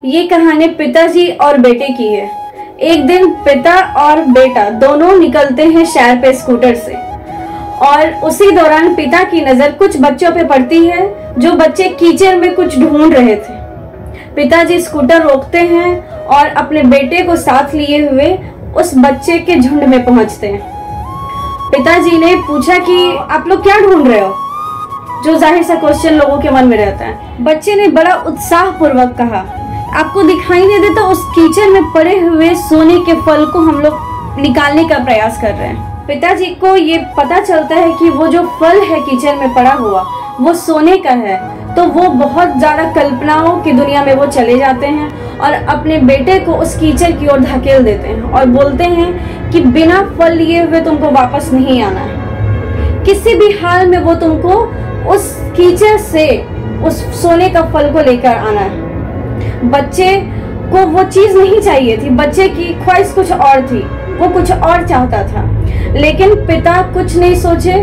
ये कहानी पिताजी और बेटे की है। एक दिन पिता और बेटा दोनों निकलते हैं शहर पे स्कूटर से और उसी दौरान पिता की नजर कुछ बच्चों पे पड़ती है जो बच्चे कीचड़ में कुछ ढूंढ रहे थे। पिताजी स्कूटर रोकते हैं और अपने बेटे को साथ लिए हुए उस बच्चे के झुंड में पहुंचते हैं। पिताजी ने पूछा कि आप लोग क्या ढूंढ रहे हो, जो जाहिर सा क्वेश्चन लोगों के मन में रहता है। बच्चे ने बड़ा उत्साह पूर्वक कहा, आपको दिखाई नहीं देता उस कीचड़ में पड़े हुए सोने के फल को हम लोग निकालने का प्रयास कर रहे हैं। पिताजी को ये पता चलता है कि वो जो फल है कीचड़ में पड़ा हुआ वो सोने का है, तो वो बहुत ज्यादा कल्पनाओं की दुनिया में वो चले जाते हैं और अपने बेटे को उस कीचड़ की ओर धकेल देते हैं और बोलते हैं कि बिना फल लिए हुए तुमको वापस नहीं आना है। किसी भी हाल में वो तुमको उस कीचड़ से उस सोने का फल को लेकर आना है। बच्चे को वो चीज नहीं चाहिए थी, बच्चे की ख्वाहिश कुछ और थी, वो कुछ और चाहता था। लेकिन पिता कुछ नहीं सोचे,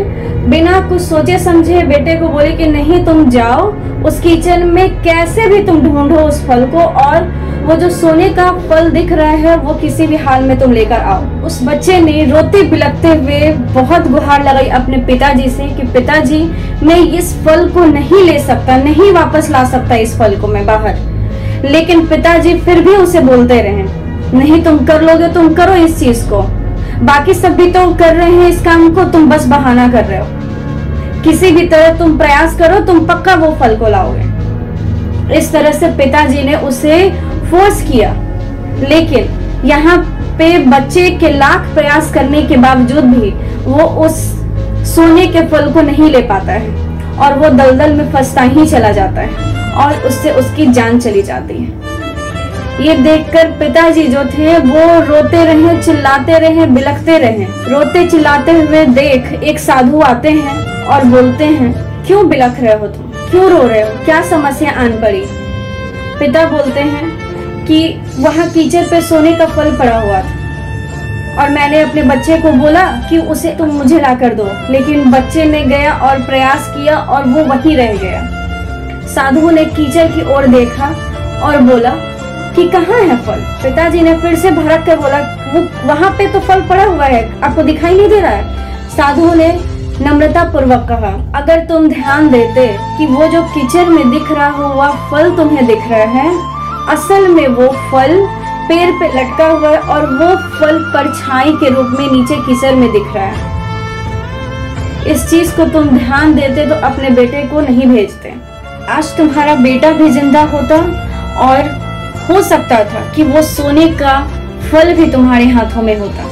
बिना कुछ सोचे समझे बेटे को बोले कि नहीं, तुम जाओ उस कीचड़ में कैसे भी तुम ढूंढो उस फल को, और वो जो सोने का फल दिख रहा है वो किसी भी हाल में तुम लेकर आओ। उस बच्चे ने रोते बिलखते हुए बहुत गुहार लगाई अपने पिताजी से कि पिताजी, मैं इस फल को नहीं ले सकता, नहीं वापस ला सकता इस फल को मैं बाहर। लेकिन पिताजी फिर भी उसे बोलते रहे, नहीं तुम कर लोगे, तुम करो इस चीज को, बाकी सब भी तो कर रहे हैं इस काम को, तुम बस बहाना कर रहे हो। किसी भी तरह तुम प्रयास करो, तुम पक्का वो फल को लाओगे। इस तरह से पिताजी ने उसे फोर्स किया। लेकिन यहाँ पे बच्चे के लाख प्रयास करने के बावजूद भी वो उस सोने के फल को नहीं ले पाता है और वो दलदल में फंसता ही चला जाता है और उससे उसकी जान चली जाती है। ये देखकर पिताजी जो थे वो रोते रहे, चिल्लाते रहे, बिलखते रहे। रोते चिल्लाते हुए देख एक साधु आते हैं और बोलते हैं, क्यों बिलख रहे हो तुम, क्यों रो रहे हो, क्या समस्या आन पड़ी। पिता बोलते हैं कि वहाँ कीचड़ पे सोने का फल पड़ा हुआ था और मैंने अपने बच्चे को बोला कि उसे तुम मुझे ला कर दो, लेकिन बच्चे ने गया और प्रयास किया और वो वहीं रह गया। साधु ने कीचड़ की ओर देखा और बोला कि कहाँ है फल। पिताजी ने फिर से भड़क कर बोला, वो वहाँ पे तो फल पड़ा हुआ है, आपको दिखाई नहीं दे रहा है। साधु ने नम्रता पूर्वक कहा, अगर तुम ध्यान देते कि वो जो कीचड़ में दिख रहा हुआ फल तुम्हें दिख रहा है, असल में वो फल पेड़ पे लटका हुआ है और वो फल परछाई के रूप में नीचे कीचड़ में दिख रहा है। इस चीज को तुम ध्यान देते तो अपने बेटे को नहीं भेजते। आज तुम्हारा बेटा भी जिंदा होता और हो सकता था कि वो सोने का फल भी तुम्हारे हाथों में होता।